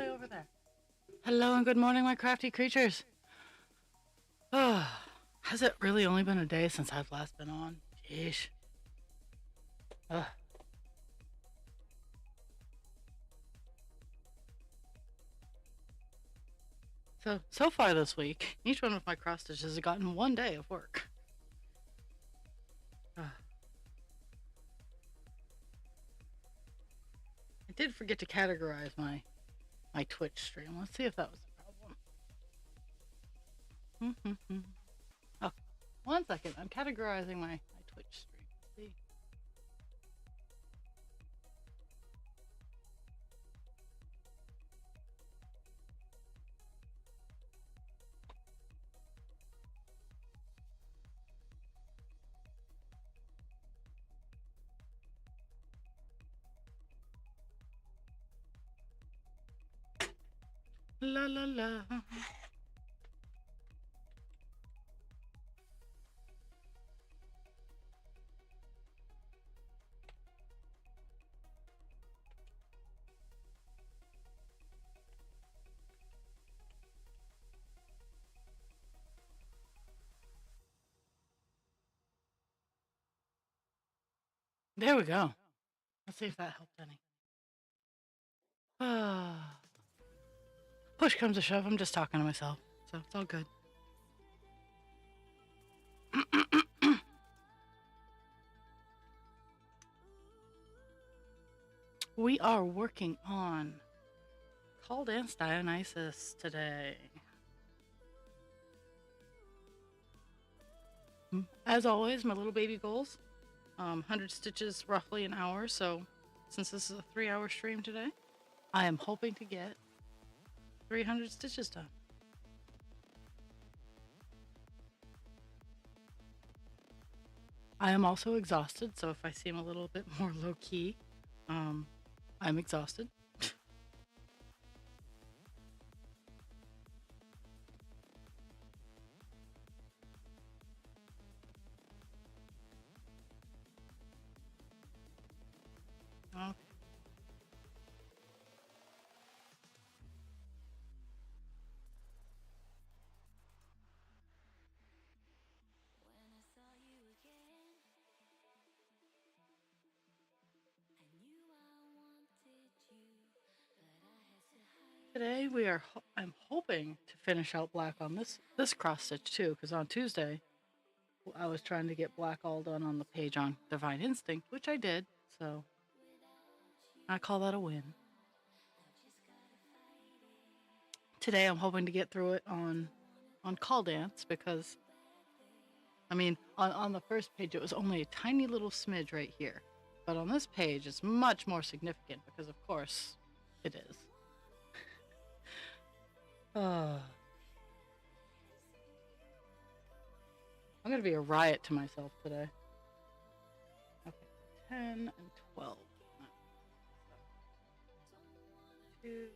way over there. Hello and good morning, my crafty creatures. Has it really only been a day since I've last been on? Jeez. Ugh. So far this week, each one of my cross stitches has gotten 1 day of work. I did forget to categorize my Twitch stream. Let's see if that was the problem. Oh, 1 second. I'm categorizing my Twitch stream. Let's see. La la la. There we go. Let's see if that helped any. Push comes to shove. I'm just talking to myself, so it's all good. We are working on Call Dance Dionysus today. As always, my little baby goals. 100 stitches, roughly an hour, so since this is a 3-hour stream today, I am hoping to get 300 stitches done. I am also exhausted, so if I seem a little bit more low-key, I'm exhausted. Okay. Today I'm hoping to finish out black on this cross stitch too, because on Tuesday I was trying to get black all done on the page on Divine Instinct, which I did, so I call that a win. Today I'm hoping to get through it on Call Dance, because I mean on the first page it was only a tiny little smidge right here, but on this page it's much more significant because of course it is. I'm gonna be a riot to myself today. Okay, 10 and 12. 2.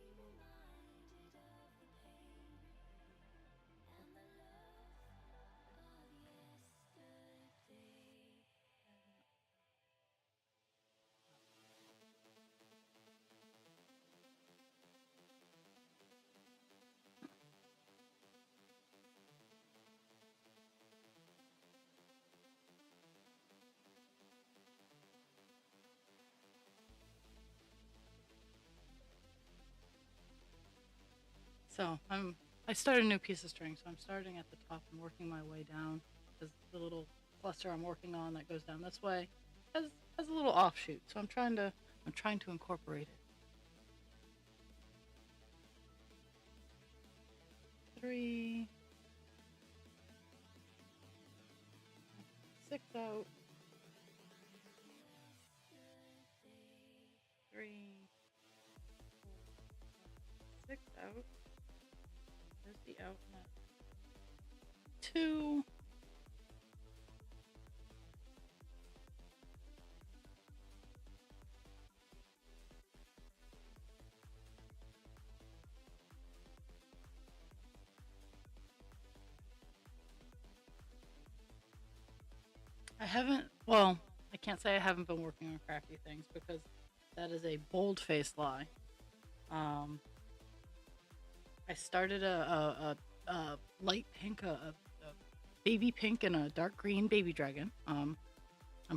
So I started a new piece of string, so I'm starting at the top and working my way down, because the little cluster I'm working on that goes down this way has a little offshoot. So I'm trying to incorporate it. 3, 6 out, 3, 4, 6 out. There's the out now. 2. I can't say I haven't been working on crafty things, because that is a bold-faced lie. I started a light pink, a baby pink, and a dark green baby dragon. I'm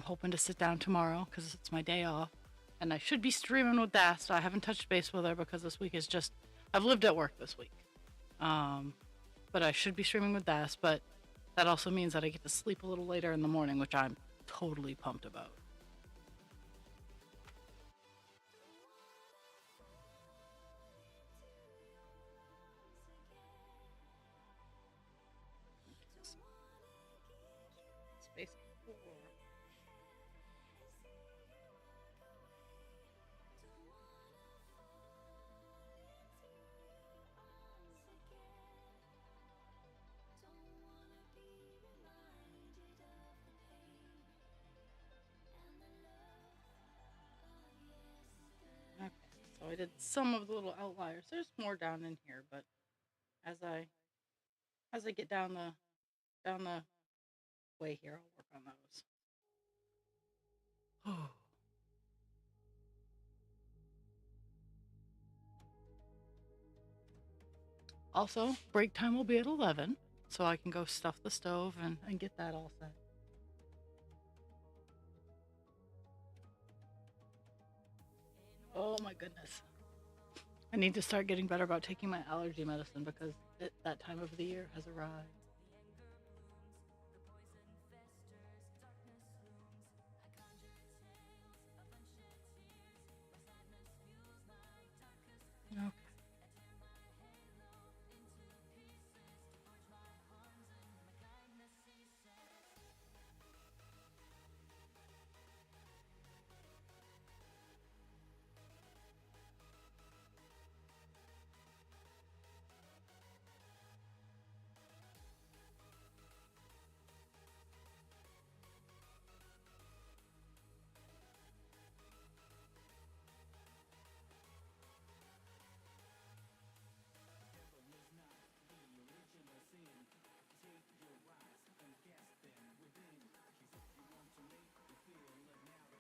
hoping to sit down tomorrow because it's my day off, and I should be streaming with Dast. I haven't touched base with her because this week is just I've lived at work this week. Um, but I should be streaming with Dast. But that also means that I get to sleep a little later in the morning, which I'm totally pumped about. Space 4. Okay, so I did some of the little outliers. There's more down in here, but as I get down the way here, I'll work on those. Oh. Also, break time will be at 11, so I can go stuff the stove and get that all set. Oh my goodness. I need to start getting better about taking my allergy medicine because that time of the year has arrived. Okay.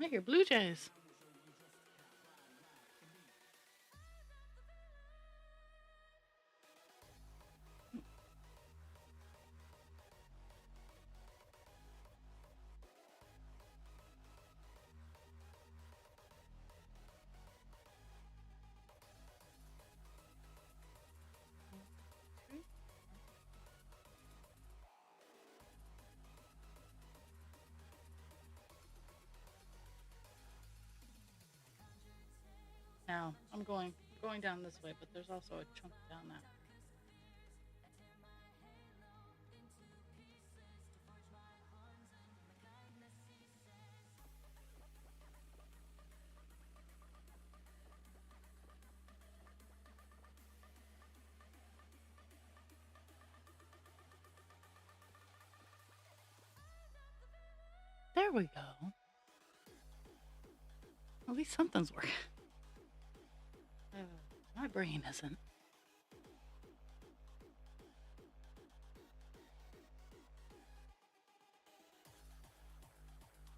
I hear Blue Jays. Now I'm going down this way, but there's also a chunk down that way. There we go. At least something's working. My brain isn't.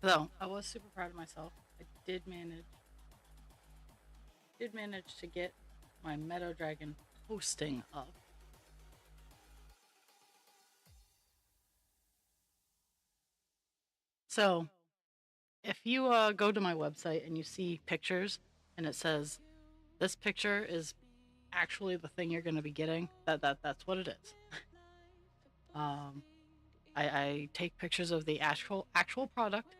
Though I was super proud of myself. I did manage to get my Meadow Dragon posting up. So if you go to my website and you see pictures and it says this picture is actually the thing you're going to be getting, that's what it is. um, I take pictures of the actual product.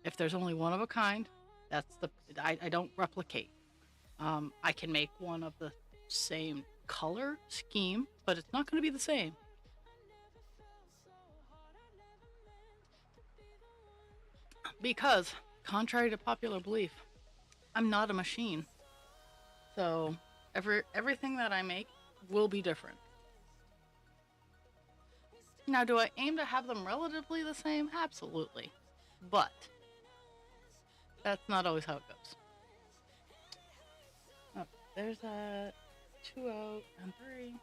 If there's only one of a kind, I don't replicate. I can make one of the same color scheme, but it's not going to be the same. Because, contrary to popular belief, I'm not a machine. So everything that I make will be different. Now, do I aim to have them relatively the same? Absolutely. But that's not always how it goes. Oh, there's a 2 out and 3.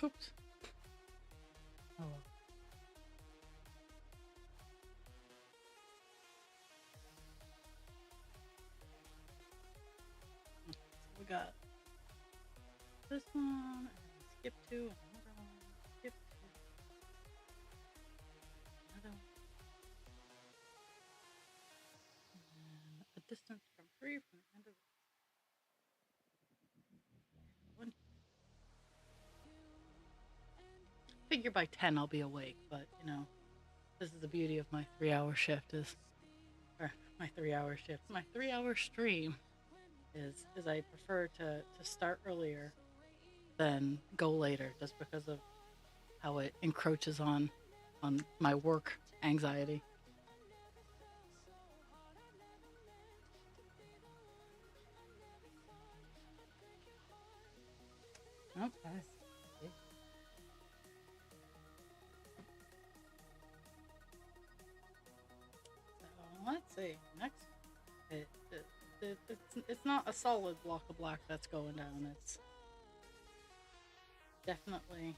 Oops. Oh well. So we got this one, and skip to another one, skip to another one, and a distance from 3 from the end of one. Figure by 10 I'll be awake, but you know, this is the beauty of my 3-hour shift is, or my 3-hour shift, my 3-hour stream is I prefer to start earlier than go later, just because of how it encroaches on my work anxiety. Okay. So let's see. Next, it's not a solid block of black that's going down. It's definitely.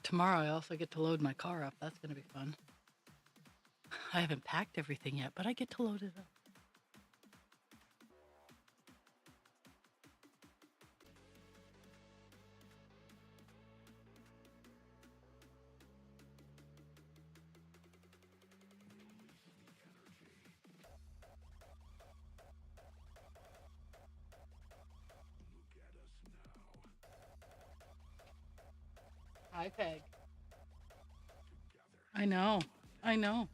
Tomorrow I also get to load my car up. That's gonna be fun. I haven't packed everything yet, but I get to load it up. Hi, Peg. I know. I know.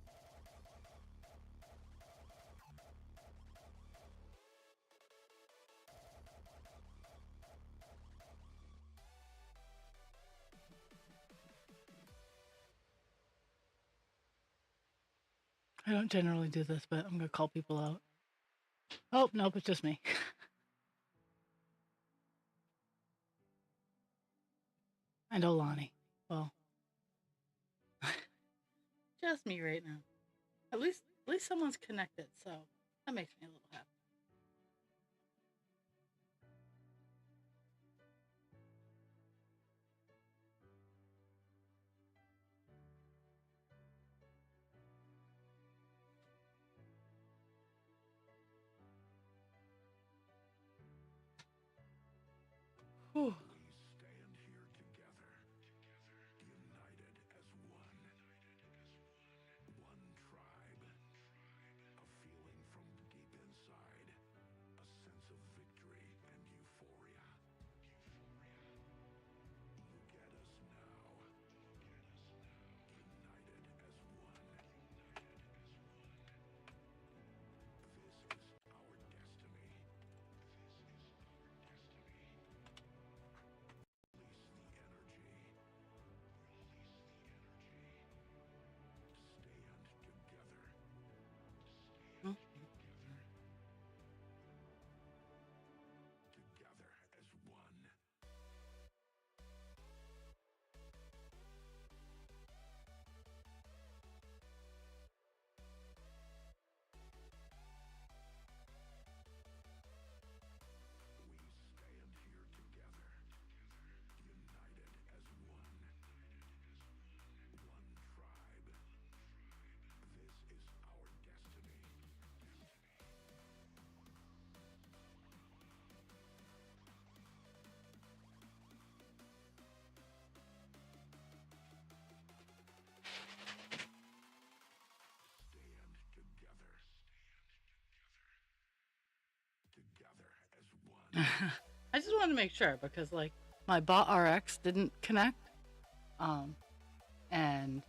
I don't generally do this, but I'm gonna call people out. Oh, nope, it's just me. And Olani. Well, just me right now. At least someone's connected, so that makes me a little happy. Whew. I just wanted to make sure because like my bot RX didn't connect. Um and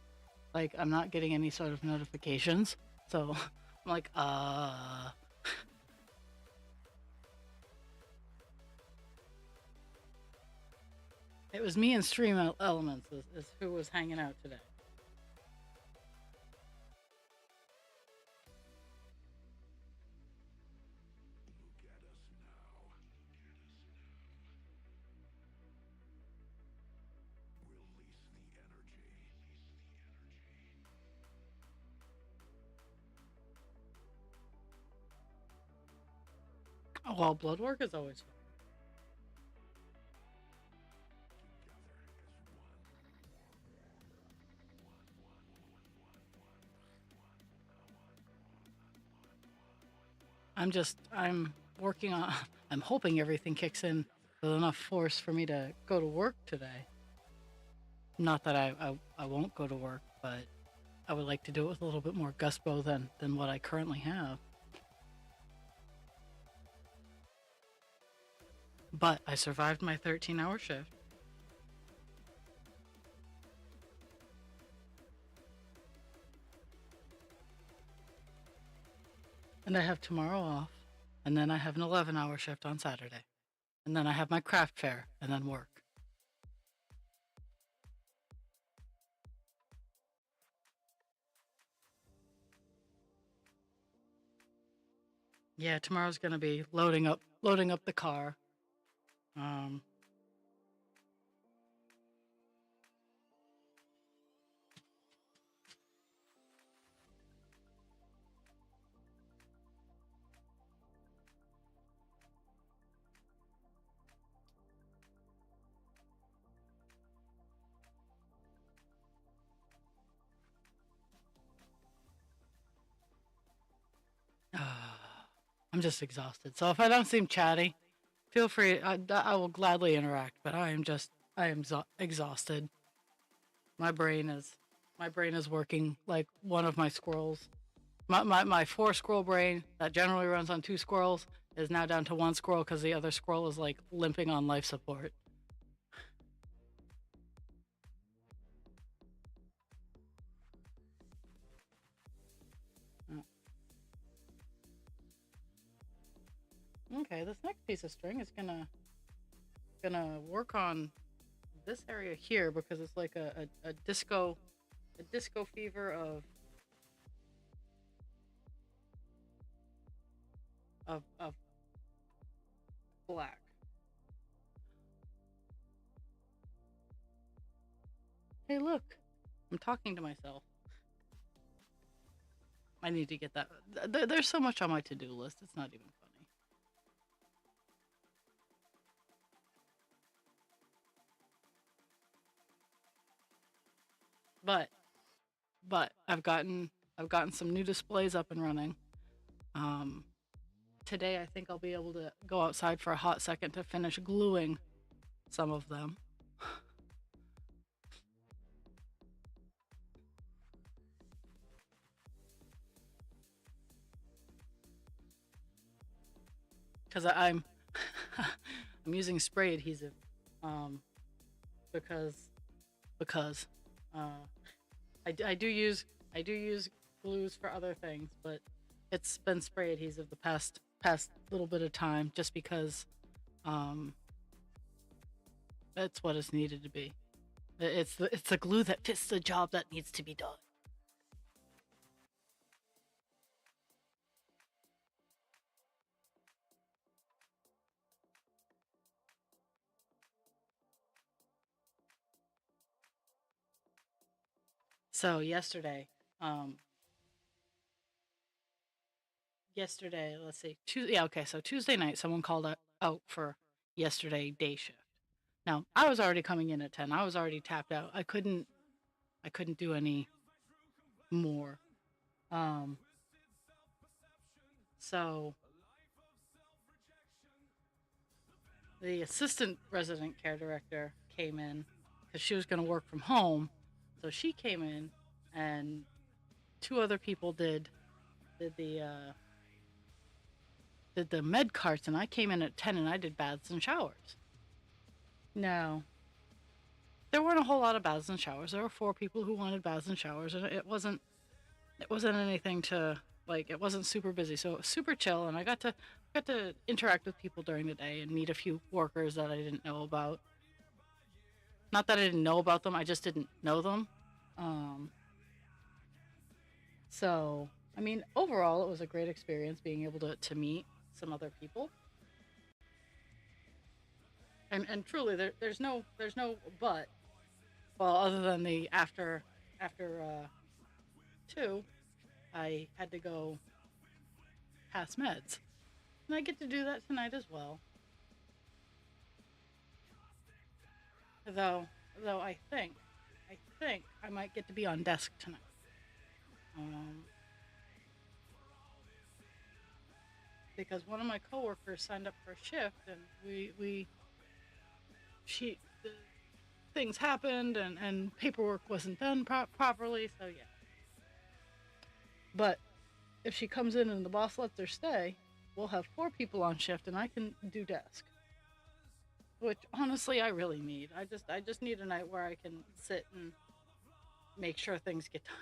Like, I'm not getting any sort of notifications. So I'm like, It was me and Elements is who was hanging out today. Oh, well, blood work is always fun. I'm working on, I'm hoping everything kicks in with enough force for me to go to work today. Not that I won't go to work, but I would like to do it with a little bit more gusto than what I currently have. But I survived my 13-hour shift. And I have tomorrow off. And then I have an 11-hour shift on Saturday. And then I have my craft fair and then work. Yeah, tomorrow's gonna be loading up the car. Um, I'm just exhausted. So if I don't seem chatty, feel free. I will gladly interact. But I am exhausted. My brain is working like one of my squirrels. My four squirrel brain that generally runs on two squirrels is now down to one squirrel because the other squirrel is like limping on life support. Okay, this next piece of string is gonna work on this area here because it's like a disco fever of black. Hey, look, I'm talking to myself. I need to get that. There's so much on my to-do list. It's not even funny. But I've gotten some new displays up and running. Um, Today I think I'll be able to go outside for a hot second to finish gluing some of them. Because I'm I'm using spray adhesive, um, because because uh, I do use glues for other things, but it's been spray adhesive the past little bit of time just because um, that's what it's needed to be. It's the glue that fits the job that needs to be done. So um, yesterday, let's see, Tuesday. Yeah, okay. So Tuesday night, someone called out for yesterday day shift. Now I was already coming in at 10. I was already tapped out. I couldn't do any more. Um, so the assistant resident care director came in because she was going to work from home. So she came in, and two other people did the uh, did the med carts, and I came in at 10 and I did baths and showers. No, there weren't a whole lot of baths and showers. There were 4 people who wanted baths and showers, and it wasn't anything to like. It wasn't super busy, so it was super chill, and I got to interact with people during the day and meet a few workers that I didn't know about. Not that I didn't know about them, I just didn't know them. Um, so I mean, overall, it was a great experience being able to meet some other people. And truly, there's no but. Well, other than the after two, I had to go pass meds, and I get to do that tonight as well. Though though I think I might get to be on desk tonight. Um, because one of my coworkers signed up for a shift, and we she the things happened, and paperwork wasn't done properly. So yeah, but if she comes in and the boss lets her stay, we'll have 4 people on shift, and I can do desk, which honestly I really need. I just need a night where I can sit and make sure things get done.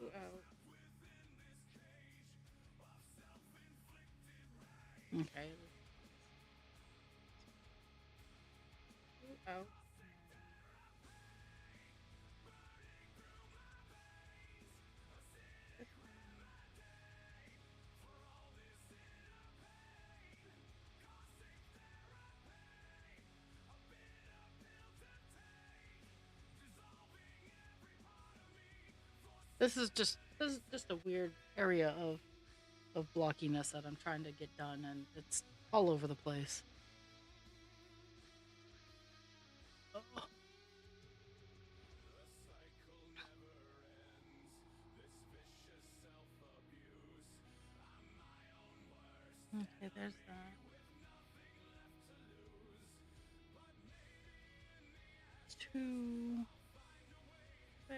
2 out. Okay. 2 out. This is just a weird area of blockiness that I'm trying to get done, and it's all over the place. Oh, okay, there's that. It's two there,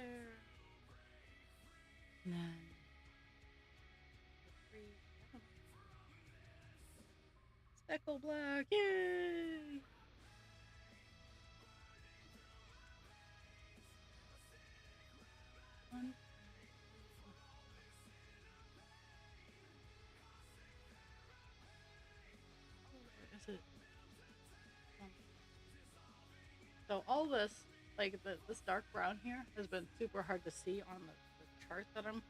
and then three. Speckle black, yay! One, where is it? Um, So all this, like this dark brown here, has been super hard to see on the chart that I'm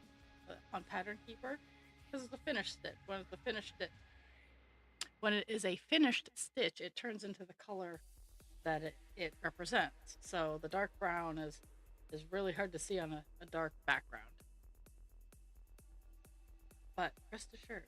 on Pattern Keeper, because it's a finished stitch. When it is a finished stitch, it turns into the color that it represents. So the dark brown is really hard to see on a dark background. But rest assured,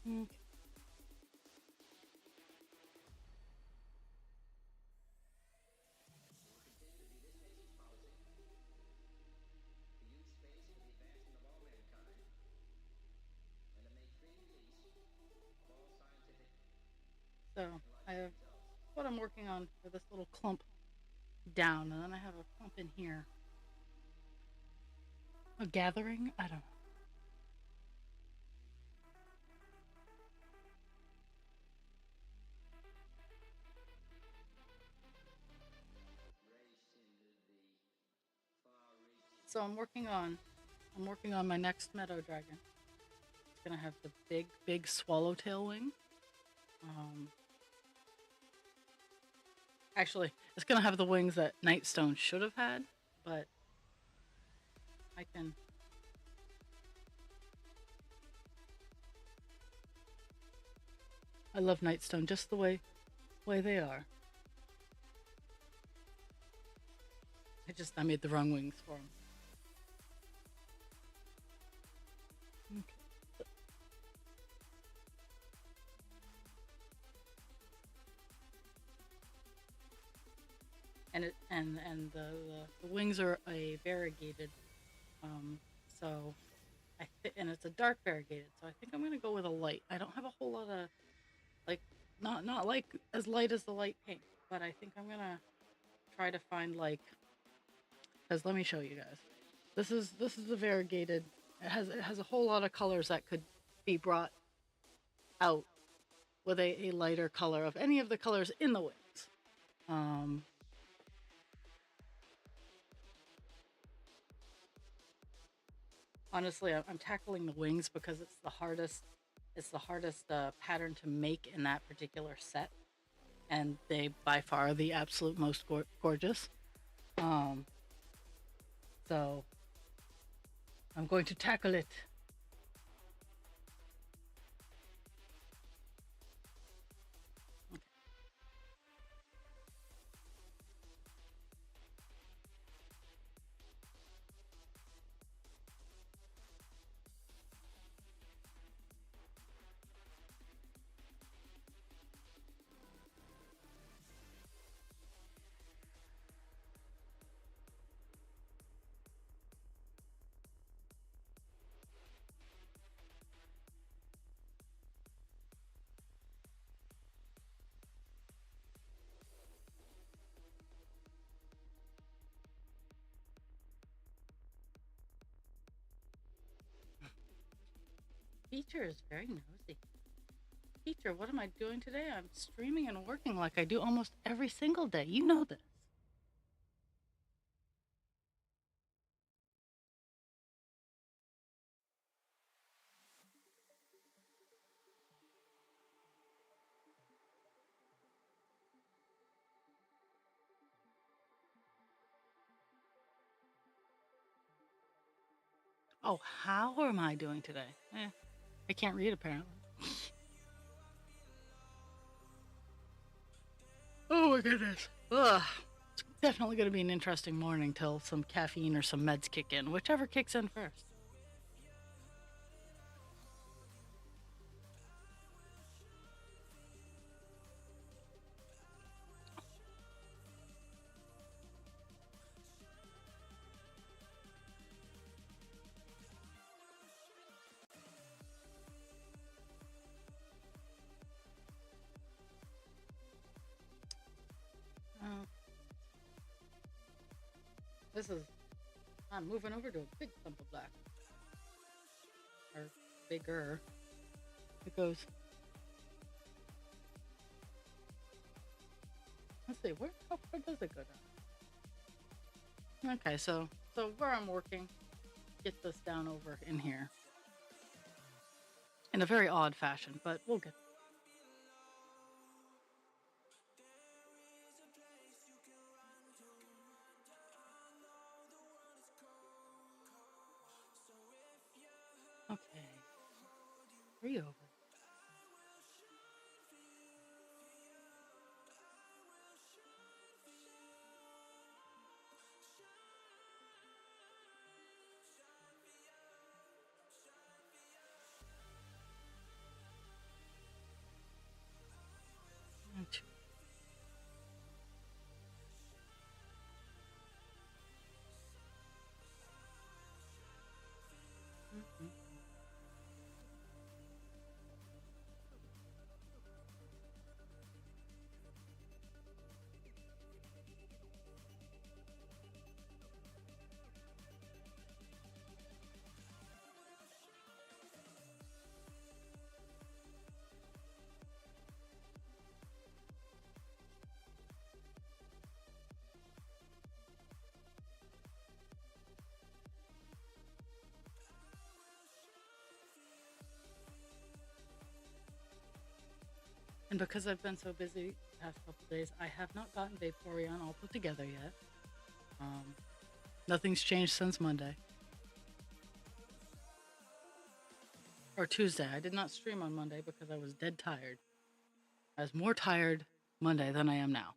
okay. So I have what I'm working on for this little clump down, and then I have a clump in here. A gathering? I don't know. So I'm working on my next meadow dragon. It's gonna have the big swallowtail wing. Um, Actually, it's gonna have the wings that Nightstone should have had, but I can. I love Nightstone just the way they are. I made the wrong wings for him. Okay. And the wings are a variegated, um, so and it's a dark variegated. So I think I'm gonna go with a light. I don't have a whole lot of like not like as light as the light pink, but I think I'm gonna try to find like because let me show you guys. This is a variegated. It has a whole lot of colors that could be brought out with a lighter color of any of the colors in the wings. Um, Honestly, I'm tackling the wings because it's the hardest. It's the hardest pattern to make in that particular set, and they by far are the absolute most gorgeous. Um, so I'm going to tackle it. Teacher is very nosy. Teacher, what am I doing today? I'm streaming and working like I do almost every single day. You know this. Oh, how am I doing today? I can't read apparently. Oh my goodness. Ugh. It's definitely going to be an interesting morning till some caffeine or some meds kick in, whichever kicks in first. Uh, this is. I'm moving over to a big clump of black. Or bigger. It goes. Let's see, how far does it go down? Okay, so where I'm working, get this down over in here. In a very odd fashion, but we'll get. Okay. 3 over. And because I've been so busy the past couple days, I have not gotten Vaporeon all put together yet. Um, Nothing's changed since Monday or Tuesday. I did not stream on Monday because I was dead tired. I was more tired Monday than I am now.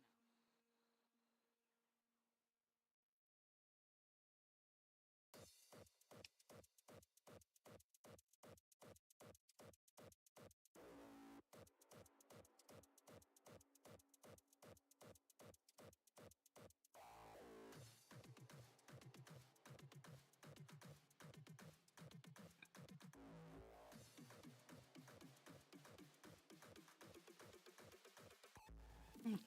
Mm,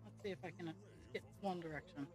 let's see if I can at least get one direction.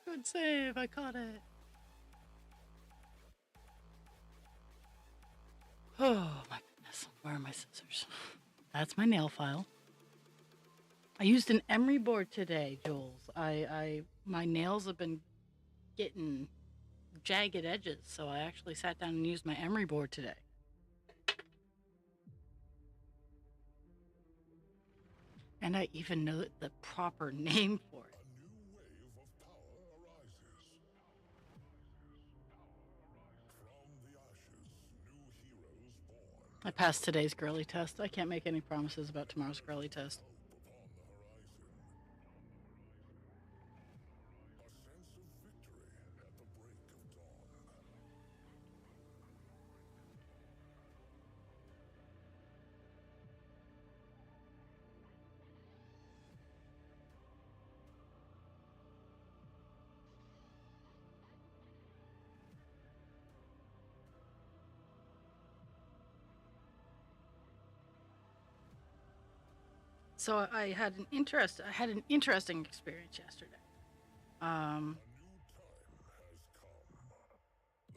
Good save, I caught it. Oh my goodness, where are my scissors? That's my nail file. I used an emery board today, Jules. My nails have been getting jagged edges, so I actually sat down and used my emery board today. And I even know the proper name for it. I passed today's girly test. I can't make any promises about tomorrow's girly test. So I had an interesting experience yesterday. Um,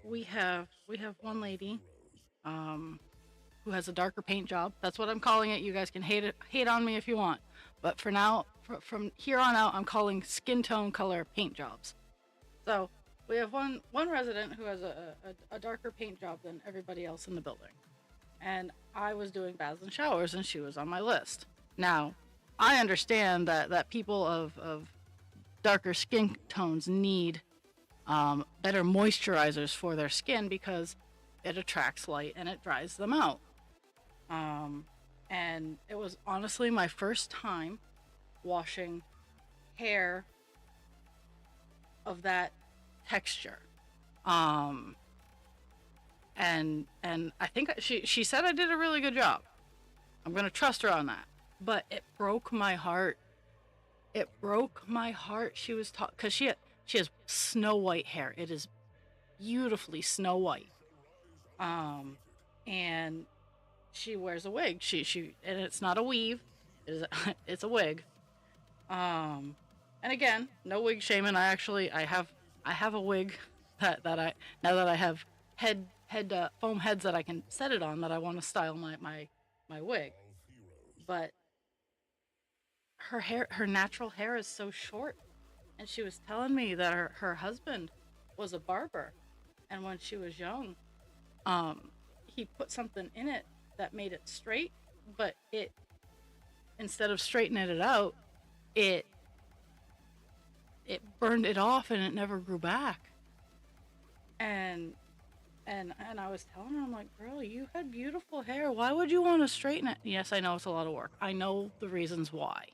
we have one lady um, who has a darker paint job. That's what I'm calling it. You guys can hate on me if you want, but for now, from here on out, I'm calling skin tone color paint jobs. So we have one resident who has a darker paint job than everybody else in the building, and I was doing baths and showers, and she was on my list. Now, I understand that people of darker skin tones need better moisturizers for their skin because it attracts light and it dries them out. Um, and it was honestly my first time washing hair of that texture. Um, and I think she said I did a really good job. I'm gonna trust her on that. But it broke my heart. It broke my heart. She was because she has snow white hair. It is beautifully snow white. Um, and she wears a wig. She and it's not a weave. It is it's a wig. Um, and again, no wig shaming. I have a wig that I now that I have head foam heads that I can set it on that I want to style my wig. But her natural hair is so short, and she was telling me that her husband was a barber, and when she was young, um, he put something in it that made it straight, but it instead of straightening it out, it it burned it off and it never grew back. And and I was telling her, I'm like, girl, you had beautiful hair. Why would you want to straighten it? Yes, I know it's a lot of work. I know the reasons why.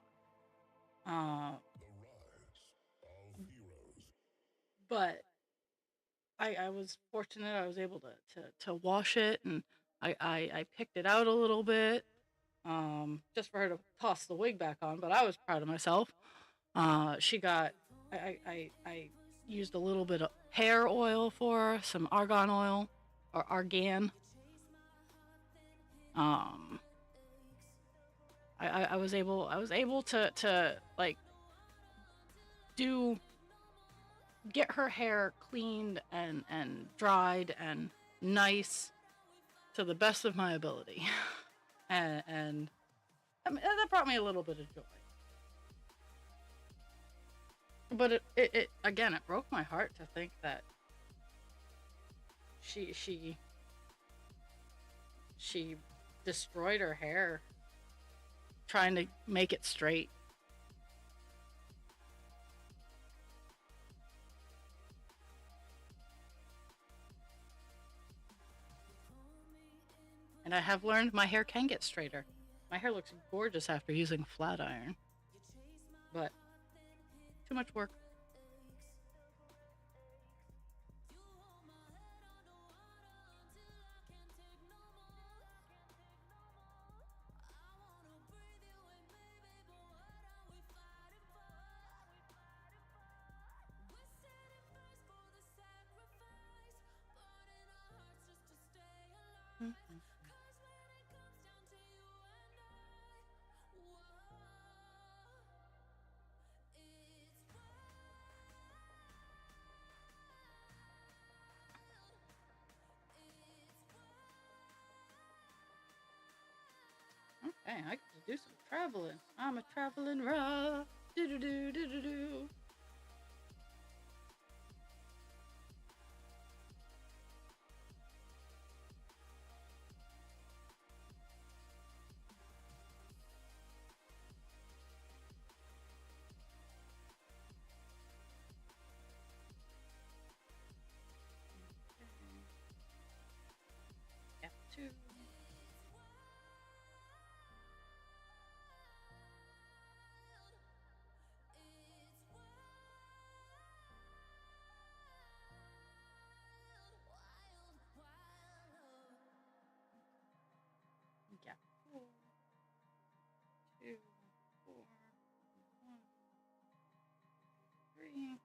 Uh, but I was fortunate. I was able to wash it, and I picked it out a little bit. just for her to toss the wig back on. But I was proud of myself. She got, I used a little bit of hair oil for her, some argan oil or argan. Um, I was able to like do get her hair cleaned and dried and nice to the best of my ability. And I mean, that brought me a little bit of joy. But it again, it broke my heart to think that she she she destroyed her hair trying to make it straight. And I have learned my hair can get straighter. My hair looks gorgeous after using flat iron. But too much work. Mm-hmm. Okay, I get to do some traveling. I'm a traveling rock. Do do do do do do. Gap two. Gap four. Two. Four. One. Three.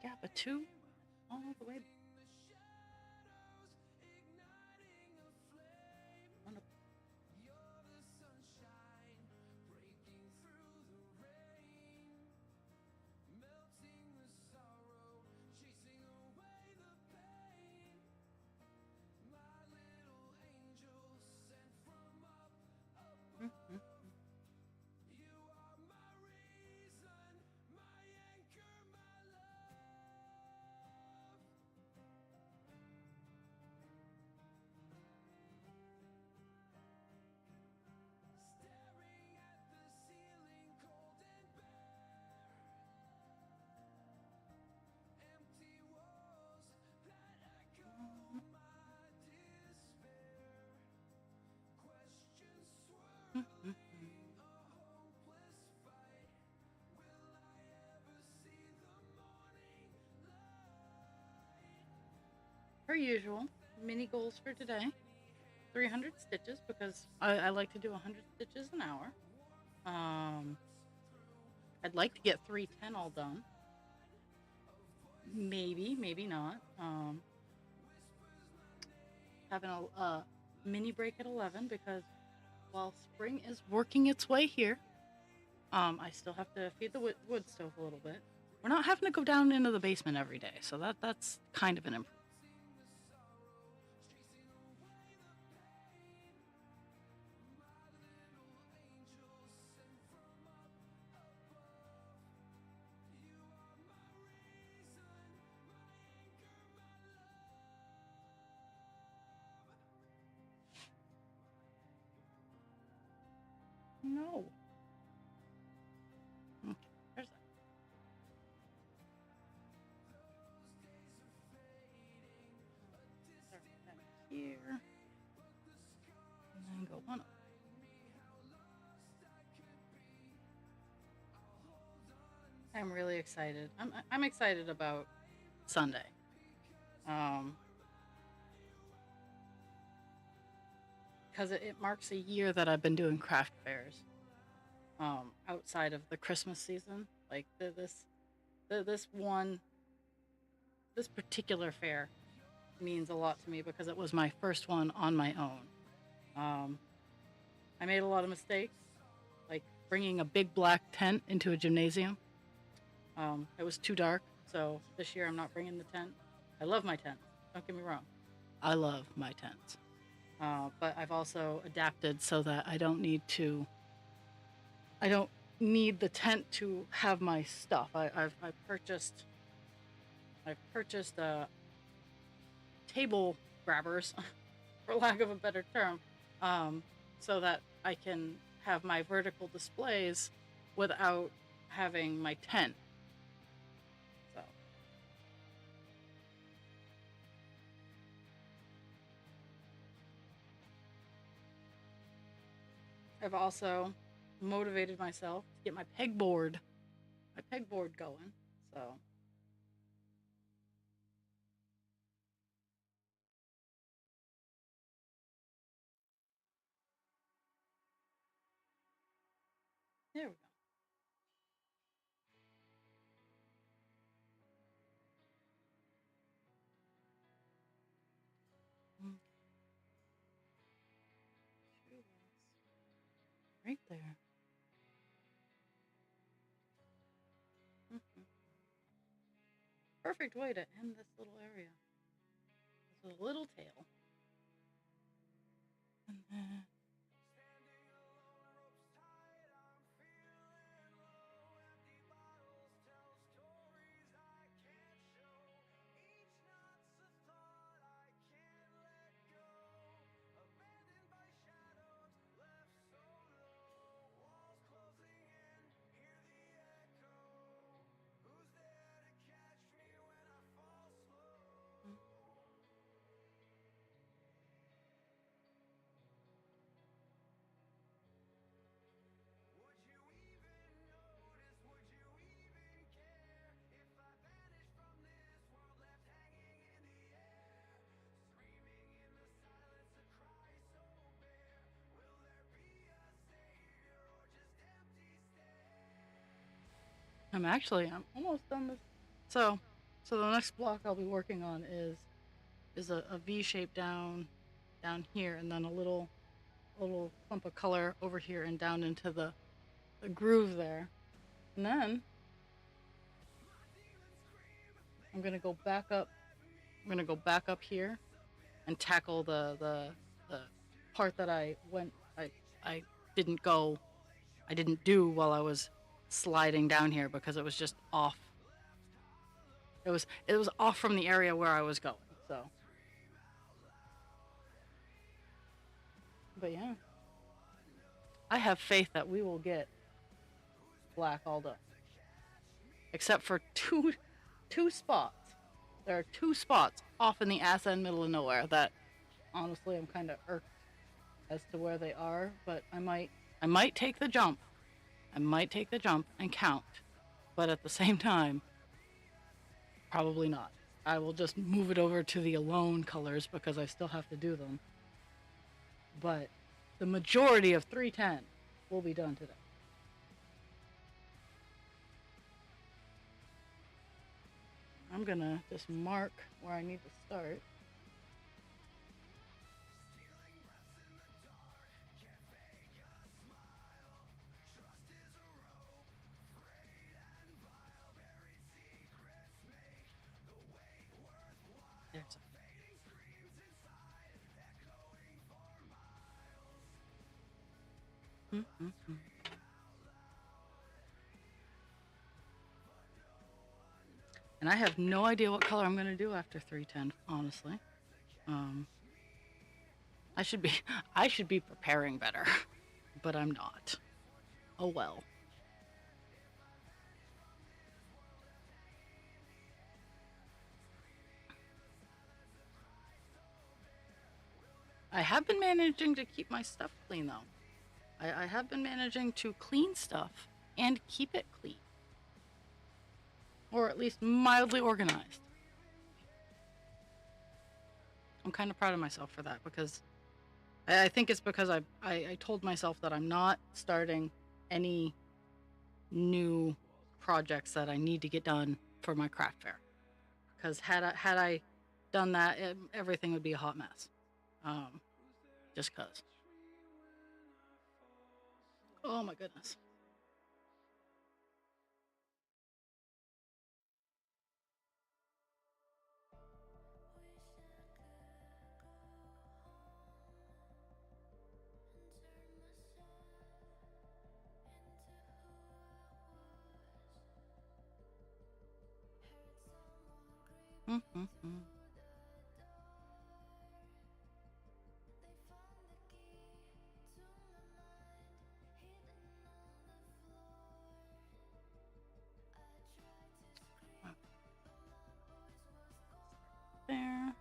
Gap a two. All the way. On a mm-hmm. per usual, mini goals for today: 300 stitches because I like to do 100 stitches an hour. Um, I'd like to get 310 all done. Maybe, maybe not. Having a mini break at 11 because while spring is working its way here, I still have to feed the wood stove a little bit. We're not having to go down into the basement every day, so that's kind of an improvement. No. Okay, there's that. Start that here, and then go one up. I'm really excited. I'm excited about Sunday. Um, because it marks a year that I've been doing craft fairs. Outside of the Christmas season, like this one, this particular fair means a lot to me because it was my first one on my own. Um, I made a lot of mistakes, like bringing a big black tent into a gymnasium. It was too dark, so this year I'm not bringing the tent. I love my tent. Don't get me wrong. I love my tents. But I've also adapted so that I don't need the tent to have my stuff. I've purchased table grabbers, for lack of a better term, um, so that I can have my vertical displays without having my tent. So I've also motivated myself to get my pegboard going. So there we go. Mm, right there. Mhm. Perfect way to end this little area. With a little tail. And then I'm almost done with. So, so the next block I'll be working on is a V shape down here, and then a little clump of color over here and down into the groove there. And then I'm gonna go back up. I'm gonna go back up here and tackle the part that I didn't go I didn't do while I was sliding down here because it was just off. It was off from the area where I was going. So, but yeah, I have faith that we will get black all done, except for two spots. There are two spots off in the ass end middle of nowhere that honestly I'm kind of irked as to where they are, but I might take the jump. I might take the jump and count, but at the same time, probably not. I will just move it over to the alone colors because I still have to do them. But the majority of 310 will be done today. I'm gonna just mark where I need to start. There's a And I have no idea what color I'm going to do after 310, honestly. Um, I should be I should be preparing better, but I'm not. Oh well. I have been managing to keep my stuff clean though. I have been managing to clean stuff and keep it clean. Or at least mildly organized. I'm kind of proud of myself for that because I think it's because I told myself that I'm not starting any new projects that I need to get done for my craft fair. Because had I done that, everything would be a hot mess. Just cause. Oh my goodness. Mm-hmm. There.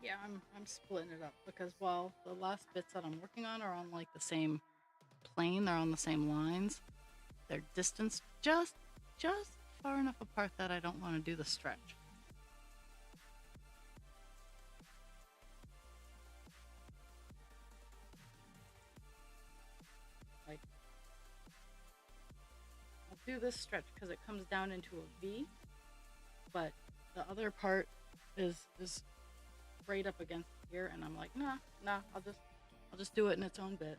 Yeah, I'm splitting it up because while the last bits that I'm working on are on like the same plane, they're on the same lines. They're distanced just far enough apart that I don't want to do the stretch. Like I'll do this stretch because it comes down into a V, but the other part is right up against here, and I'm like, nah, I'll just do it in its own bit.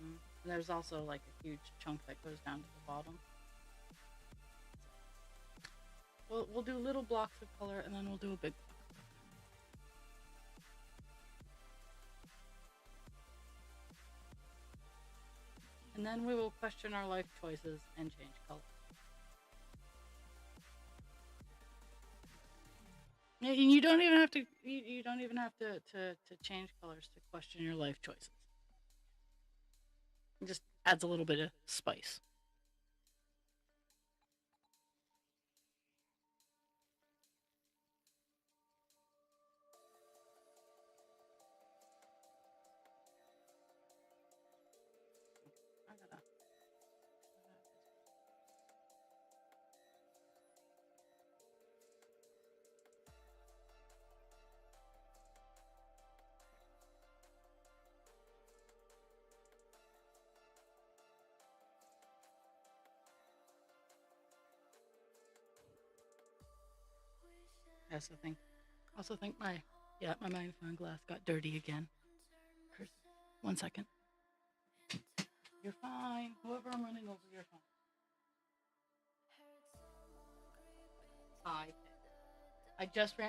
Mm. And there's also like a huge chunk that goes down to the bottom. We'll do little blocks of color, and then we'll do a big block. And then we will question our life choices and change color. You don't even have to. You don't even have to change colors to question your life choices. It just adds a little bit of spice. I gotta. I also think my magnifying glass got dirty again. Curse. 1 second. You're fine. Whoever I'm running over, you're fine. Hi.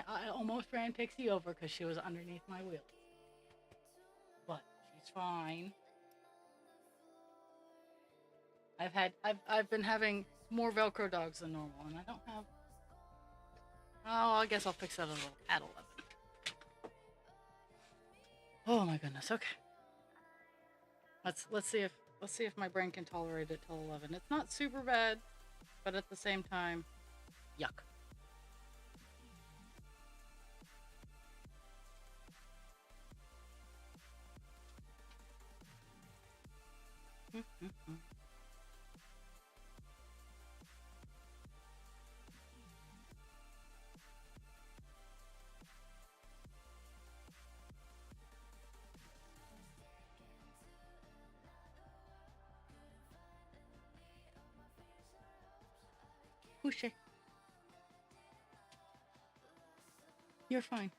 I almost ran Pixie over because she was underneath my wheel. But she's fine. I've been having more Velcro dogs than normal, and I don't have. Oh, I guess I'll fix that a little at 11. Oh my goodness. Okay. Let's see if my brain can tolerate it till 11. It's not super bad, but at the same time, Yuck. Boucher. You're fine.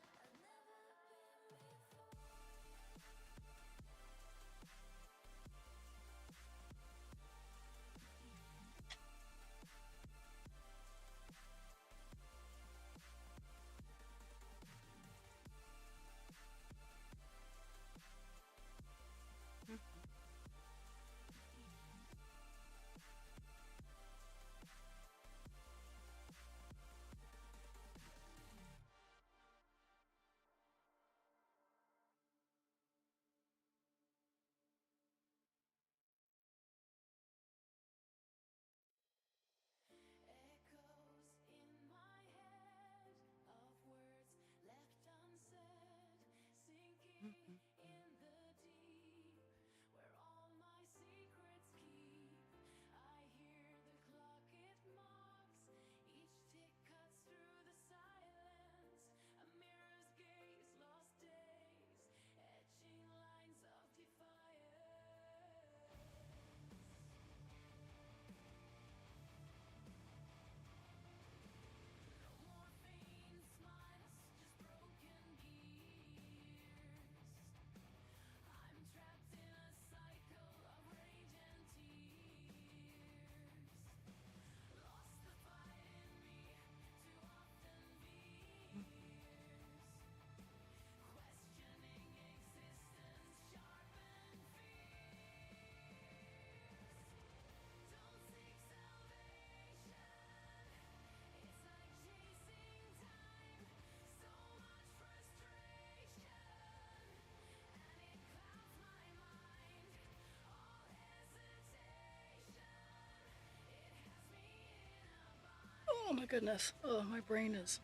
Oh my goodness. Oh, my brain is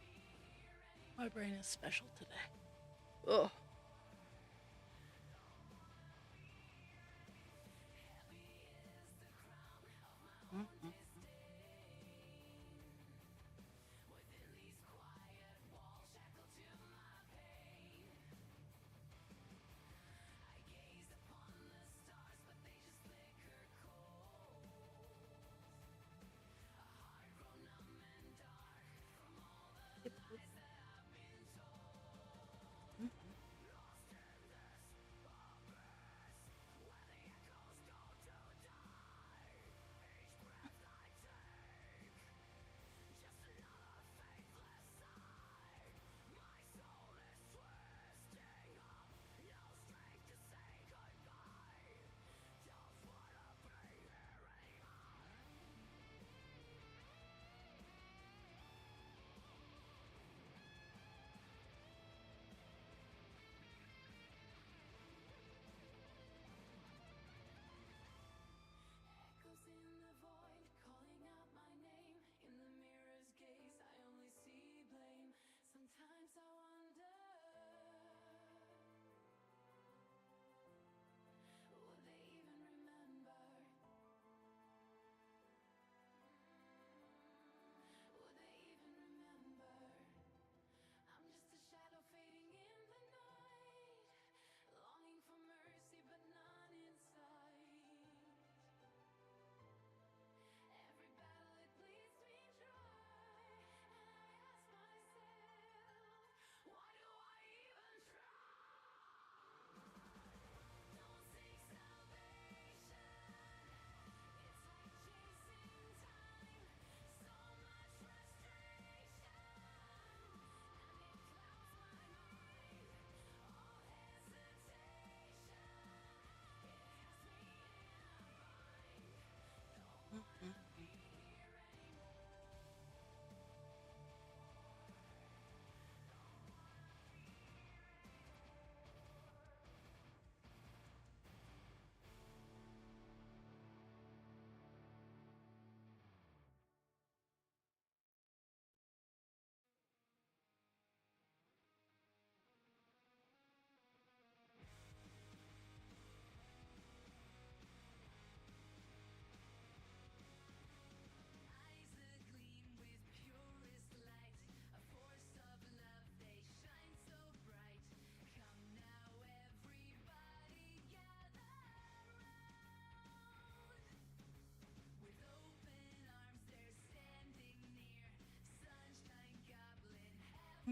special today. Oh.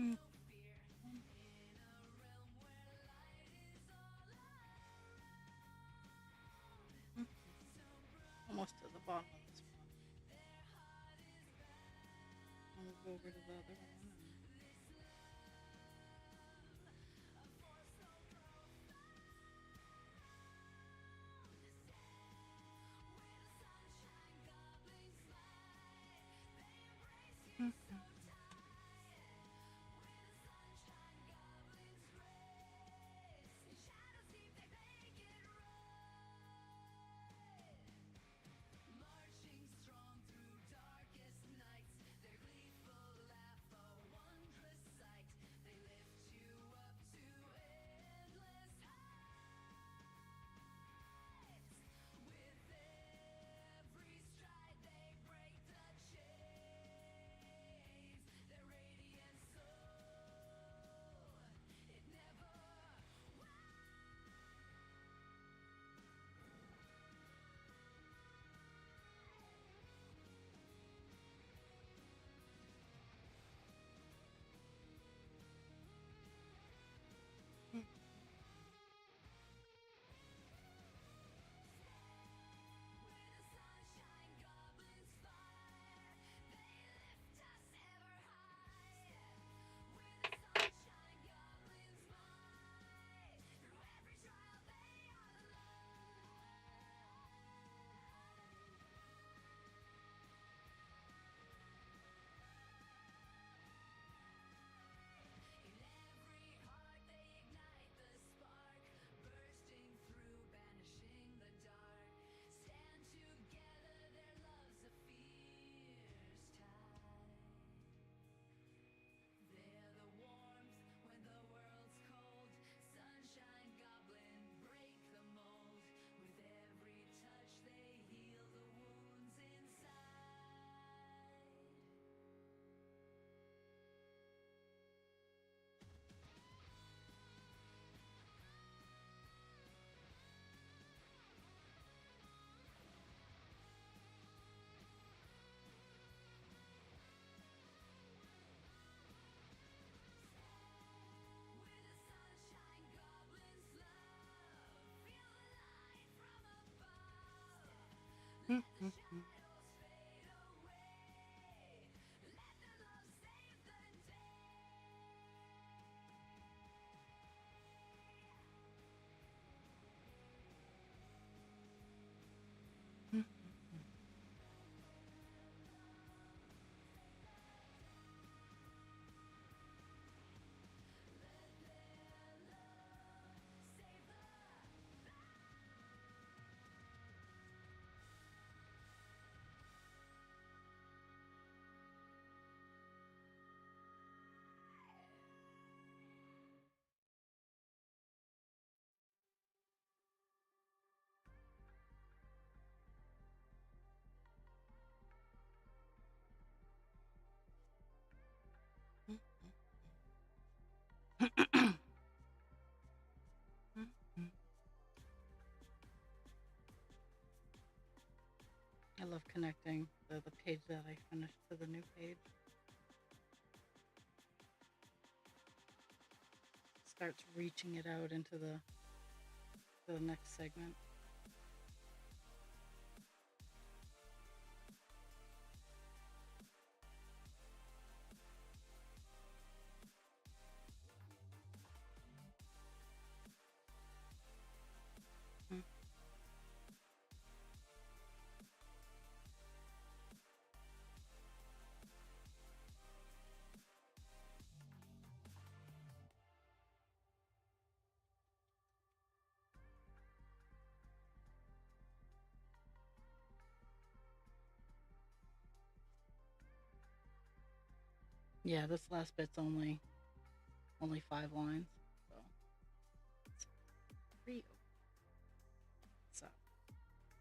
Mm. Mm. Almost to the bottom of this one. And we'll go over to the other one. And... I love connecting the page that I finished to the new page. Starts reaching it out into the next segment. Mm. Yeah, this last bit's only 5 lines, so it's pretty. So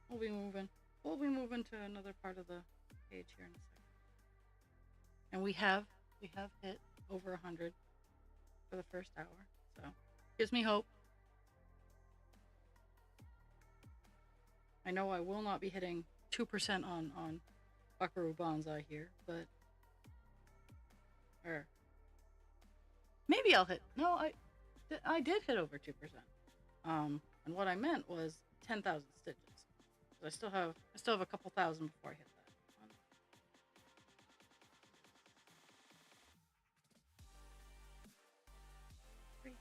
we'll be moving. We'll be moving to another part of the page here in a second. And we have hit over 100 for the first hour, so gives me hope. I know I will not be hitting 2% on Buckaroo Banzai here, but Maybe I'll hit. No, I did hit over 2%. And what I meant was 10,000 stitches. I still have a couple thousand before I hit that. Three.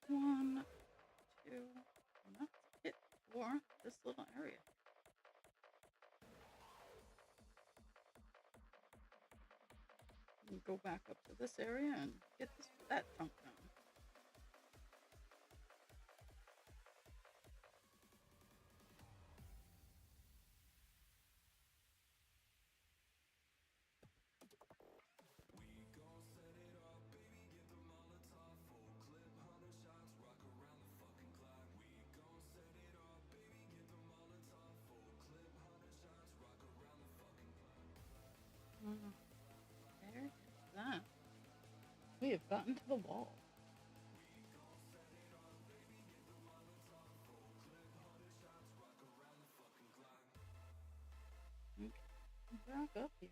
One, two, and that's it for this little area. And go back up to this area and get that chunk done. There's that. We have gotten to the wall. Okay, back up here.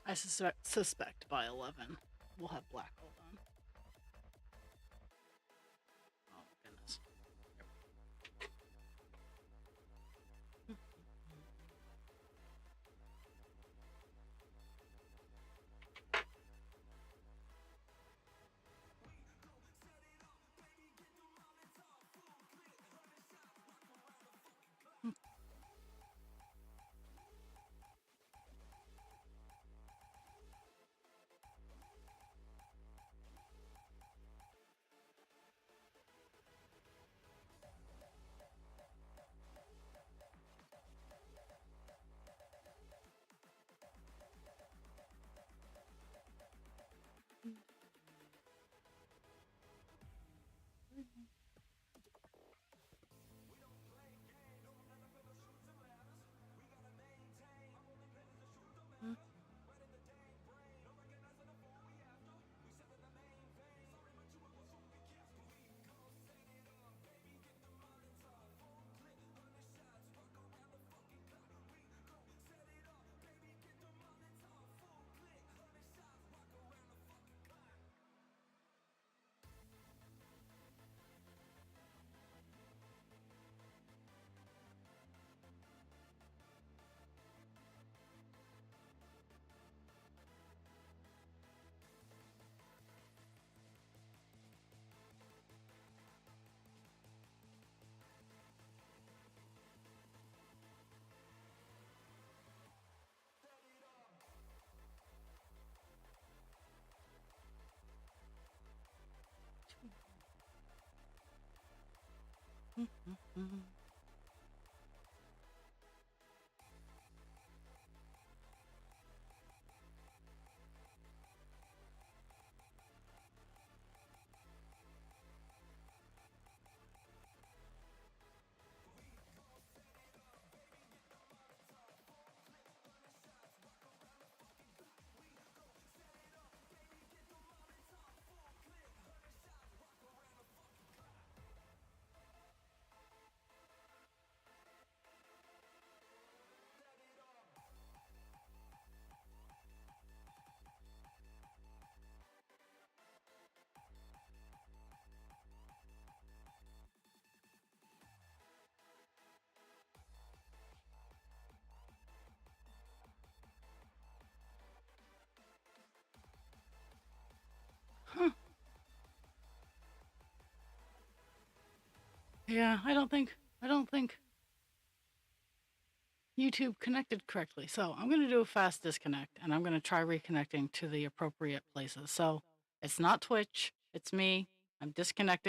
I suspect by 11 we'll have black all done. Oh goodness. Yeah, I don't think YouTube connected correctly. So I'm going to do a fast disconnect and I'm going to try reconnecting to the appropriate places. So it's not Twitch, it's me. I'm disconnecting.